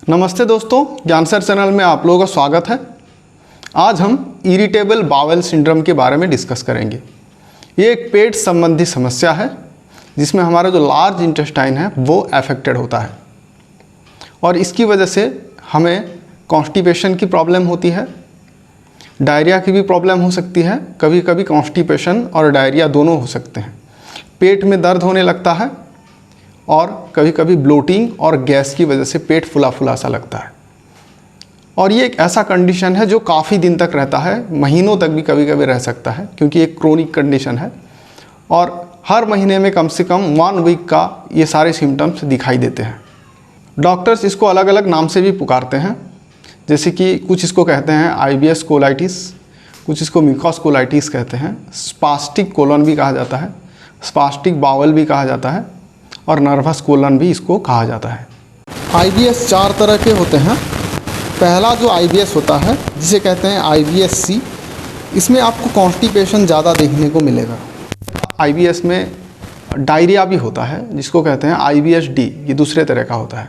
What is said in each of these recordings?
नमस्ते दोस्तों, ज्ञान सर चैनल में आप लोगों का स्वागत है। आज हम इरिटेबल बाउल सिंड्रोम के बारे में डिस्कस करेंगे। ये एक पेट संबंधी समस्या है जिसमें हमारा जो लार्ज इंटेस्टाइन है वो अफेक्टेड होता है और इसकी वजह से हमें कॉन्स्टिपेशन की प्रॉब्लम होती है, डायरिया की भी प्रॉब्लम हो सकती है। कभी कभी कॉन्स्टिपेशन और डायरिया दोनों हो सकते हैं। पेट में दर्द होने लगता है और कभी कभी ब्लोटिंग और गैस की वजह से पेट फुला फुला सा लगता है। और ये एक ऐसा कंडीशन है जो काफ़ी दिन तक रहता है, महीनों तक भी कभी कभी रह सकता है, क्योंकि एक क्रोनिक कंडीशन है और हर महीने में कम से कम 1 वीक का ये सारे सिम्टम्स दिखाई देते हैं। डॉक्टर्स इसको अलग अलग नाम से भी पुकारते हैं, जैसे कि कुछ इसको कहते हैं IBS कोलाइटिस, कुछ इसको म्यूकोस कोलाइटिस कहते हैं, स्पास्टिक कोलन भी कहा जाता है, स्पास्टिक बावल भी कहा जाता है और नर्वस कोलन भी इसको कहा जाता है। IBS 4 तरह के होते हैं। पहला जो IBS होता है जिसे कहते हैं IBS-C, इसमें आपको कॉन्स्टिपेशन ज़्यादा देखने को मिलेगा। IBS में डायरिया भी होता है जिसको कहते हैं IBS-D, ये दूसरे तरह का होता है।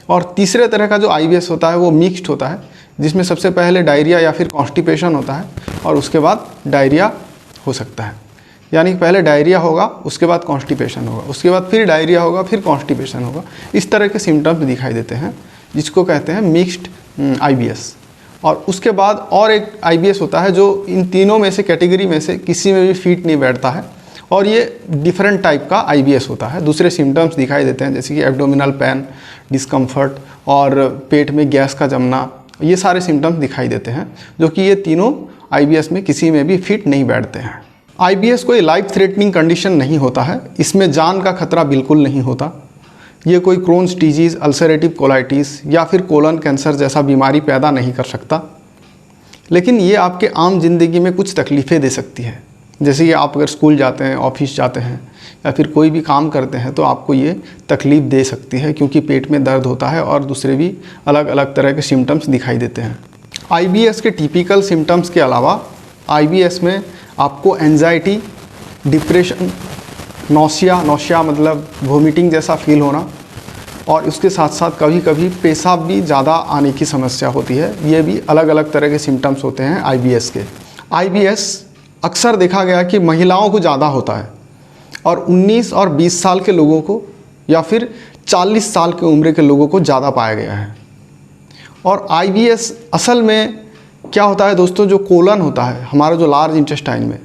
और तीसरे तरह का जो IBS होता है वो मिक्स्ड होता है, जिसमें सबसे पहले डायरिया या फिर कॉन्स्टिपेशन होता है और उसके बाद डायरिया हो सकता है। यानी कि पहले डायरिया होगा, उसके बाद कॉन्स्टिपेशन होगा, उसके बाद फिर डायरिया होगा, फिर कॉन्स्टिपेशन होगा। इस तरह के सिम्टम्स दिखाई देते हैं जिसको कहते हैं मिक्स्ड IBS। और उसके बाद और एक IBS होता है जो इन तीनों में से कैटेगरी में से किसी में भी फिट नहीं बैठता है और ये डिफरेंट टाइप का IBS होता है। दूसरे सिम्टम्स दिखाई देते हैं जैसे कि एब्डोमिनल पेन, डिस्कम्फर्ट और पेट में गैस का जमना, ये सारे सिम्टम्स दिखाई देते हैं, जो कि ये तीनों IBS में किसी में भी फिट नहीं बैठते हैं। IBS कोई लाइफ थ्रेटनिंग कंडीशन नहीं होता है, इसमें जान का खतरा बिल्कुल नहीं होता। ये कोई क्रोन्स डिजीज़, अल्सरेटिव कोलाइटिस या फिर कोलन कैंसर जैसा बीमारी पैदा नहीं कर सकता, लेकिन ये आपके आम जिंदगी में कुछ तकलीफ़ें दे सकती है। जैसे कि आप अगर स्कूल जाते हैं, ऑफिस जाते हैं या फिर कोई भी काम करते हैं तो आपको ये तकलीफ़ दे सकती है, क्योंकि पेट में दर्द होता है और दूसरे भी अलग अलग तरह के सिम्टम्स दिखाई देते हैं। IBS के टिपिकल सिम्टम्स के अलावा IBS में आपको एंजाइटी, डिप्रेशन, नौसिया मतलब वोमिटिंग जैसा फील होना और उसके साथ साथ कभी कभी पेशाब भी ज़्यादा आने की समस्या होती है। ये भी अलग अलग तरह के सिम्टम्स होते हैं IBS के। IBS अक्सर देखा गया कि महिलाओं को ज़्यादा होता है और 19 और 20 साल के लोगों को या फिर 40 साल की उम्र के लोगों को ज़्यादा पाया गया है। और IBS असल में क्या होता है दोस्तों, जो कोलन होता है हमारा जो लार्ज इंटेस्टाइन में,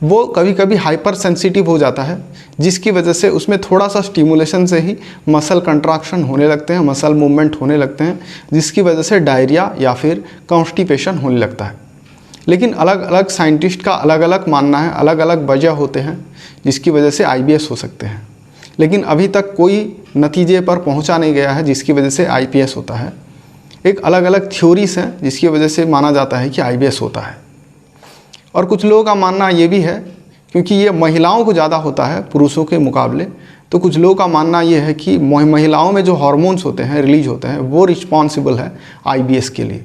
वो कभी कभी हाइपर सेंसिटिव हो जाता है, जिसकी वजह से उसमें थोड़ा सा स्टिमुलेशन से ही मसल कंट्रैक्शन होने लगते हैं, मसल मूवमेंट होने लगते हैं, जिसकी वजह से डायरिया या फिर कॉन्स्टिपेशन होने लगता है। लेकिन अलग अलग साइंटिस्ट का अलग अलग मानना है, अलग अलग वजह होते हैं जिसकी वजह से IBS हो सकते हैं, लेकिन अभी तक कोई नतीजे पर पहुँचा नहीं गया है जिसकी वजह से IBS होता है। एक अलग अलग थ्योरीज हैं जिसकी वजह से माना जाता है कि IBS होता है। और कुछ लोगों का मानना ये भी है, क्योंकि ये महिलाओं को ज़्यादा होता है पुरुषों के मुकाबले, तो कुछ लोगों का मानना ये है कि महिलाओं में जो हार्मोन्स होते हैं, रिलीज होते हैं, वो रिस्पॉन्सिबल है IBS के लिए।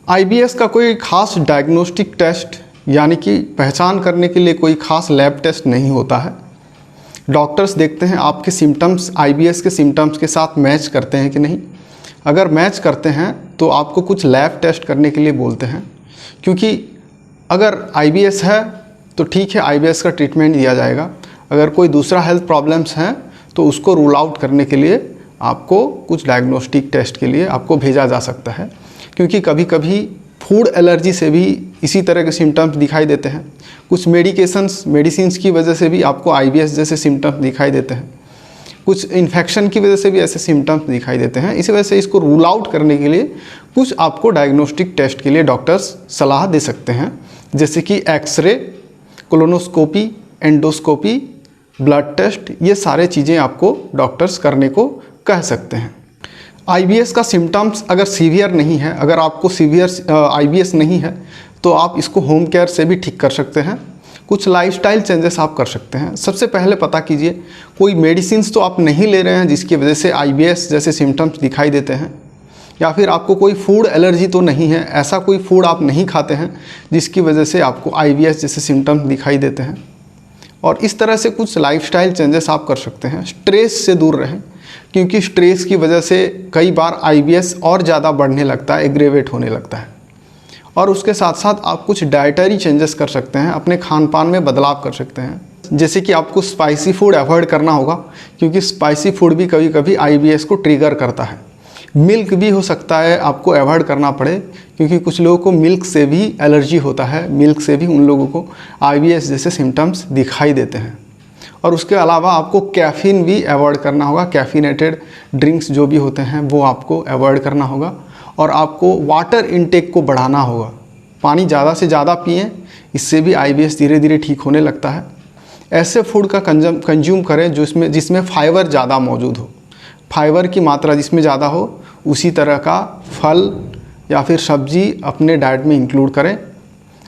IBS का कोई खास डायग्नोस्टिक टेस्ट यानी कि पहचान करने के लिए कोई खास लैब टेस्ट नहीं होता है। डॉक्टर्स देखते हैं आपके सिम्टम्स IBS के सिम्टम्स के साथ मैच करते हैं कि नहीं। अगर मैच करते हैं तो आपको कुछ लैब टेस्ट करने के लिए बोलते हैं, क्योंकि अगर IBS है तो ठीक है, IBS का ट्रीटमेंट दिया जाएगा। अगर कोई दूसरा हेल्थ प्रॉब्लम्स हैं तो उसको रूल आउट करने के लिए आपको कुछ डायग्नोस्टिक टेस्ट के लिए आपको भेजा जा सकता है, क्योंकि कभी कभी फूड एलर्जी से भी इसी तरह के सिम्टम्स दिखाई देते हैं। कुछ मेडिसिन्स की वजह से भी आपको IBS जैसे सिम्टम्स दिखाई देते हैं। कुछ इन्फेक्शन की वजह से भी ऐसे सिम्टम्स दिखाई देते हैं। इसी वजह से इसको रूल आउट करने के लिए कुछ आपको डायग्नोस्टिक टेस्ट के लिए डॉक्टर्स सलाह दे सकते हैं, जैसे कि xray, colonoscopy, endoscopy, blood test, ये सारे चीज़ें आपको डॉक्टर्स करने को कह सकते हैं। IBS का सिम्टम्स अगर सीवियर नहीं है, अगर आपको सीवियर IBS नहीं है तो आप इसको होम केयर से भी ठीक कर सकते हैं। कुछ लाइफस्टाइल चेंजेस आप कर सकते हैं। सबसे पहले पता कीजिए कोई मेडिसिन्स तो आप नहीं ले रहे हैं जिसकी वजह से IBS जैसे सिम्टम्स दिखाई देते हैं, या फिर आपको कोई फूड एलर्जी तो नहीं है, ऐसा कोई फूड आप नहीं खाते हैं जिसकी वजह से आपको IBS जैसे सिम्टम्स दिखाई देते हैं। और इस तरह से कुछ लाइफस्टाइल चेंजेस आप कर सकते हैं। स्ट्रेस से दूर रहें, क्योंकि स्ट्रेस की वजह से कई बार IBS और ज़्यादा बढ़ने लगता है, एग्रेवेट होने लगता है। और उसके साथ साथ आप कुछ डाइटरी चेंजेस कर सकते हैं, अपने खान पान में बदलाव कर सकते हैं। जैसे कि आपको स्पाइसी फूड अवॉइड करना होगा, क्योंकि स्पाइसी फूड भी कभी कभी IBS को ट्रिगर करता है। मिल्क भी हो सकता है आपको अवॉइड करना पड़े, क्योंकि कुछ लोगों को मिल्क से भी एलर्जी होता है, मिल्क से भी उन लोगों को IBS जैसे सिम्टम्स दिखाई देते हैं। और उसके अलावा आपको कैफ़ीन भी अवॉइड करना होगा, कैफ़ीनेटेड ड्रिंक्स जो भी होते हैं वो आपको अवॉइड करना होगा। और आपको वाटर इनटेक को बढ़ाना होगा, पानी ज़्यादा से ज़्यादा पिएं, इससे भी IBS धीरे धीरे ठीक होने लगता है। ऐसे फूड का कंज्यूम करें जिसमें फाइबर ज़्यादा मौजूद हो, फाइबर की मात्रा जिसमें ज़्यादा हो, उसी तरह का फल या फिर सब्जी अपने डाइट में इंक्लूड करें।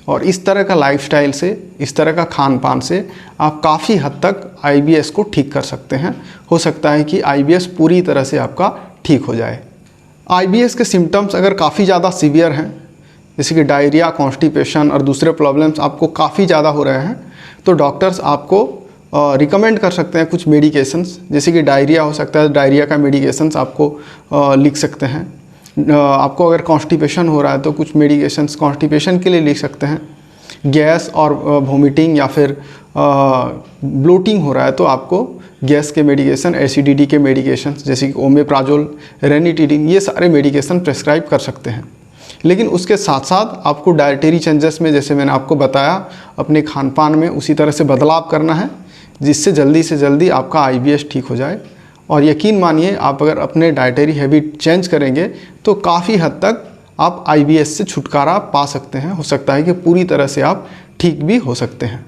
और इस तरह का लाइफस्टाइल से, इस तरह का खान पान से आप काफ़ी हद तक IBS को ठीक कर सकते हैं। हो सकता है कि IBS पूरी तरह से आपका ठीक हो जाए। IBS के सिम्टम्स अगर काफ़ी ज़्यादा सीवियर हैं, जैसे कि डायरिया, कॉन्स्टिपेशन और दूसरे प्रॉब्लम्स आपको काफ़ी ज़्यादा हो रहे हैं, तो डॉक्टर्स आपको रिकमेंड कर सकते हैं कुछ मेडिकेशंस। जैसे कि डायरिया हो सकता है, डायरिया का मेडिकेशंस आपको लिख सकते हैं। आपको अगर कॉन्स्टिपेशन हो रहा है तो कुछ मेडिकेशंस कॉन्स्टिपेशन के लिए लिख सकते हैं। गैस और वोमिटिंग या फिर ब्लोटिंग हो रहा है तो आपको गैस के मेडिकेशन, एसिडिटी के मेडिकेशंस जैसे कि ओमेप्राजोल, रेनिटिडिन, ये सारे मेडिकेशन प्रेस्क्राइब कर सकते हैं। लेकिन उसके साथ साथ आपको डाइटरी चेंजेस में, जैसे मैंने आपको बताया, अपने खान पान में उसी तरह से बदलाव करना है जिससे जल्दी से जल्दी आपका IBS ठीक हो जाए। और यकीन मानिए, आप अगर अपने डाइटरी हैबिट चेंज करेंगे तो काफ़ी हद तक आप IBS से छुटकारा पा सकते हैं। हो सकता है कि पूरी तरह से आप ठीक भी हो सकते हैं।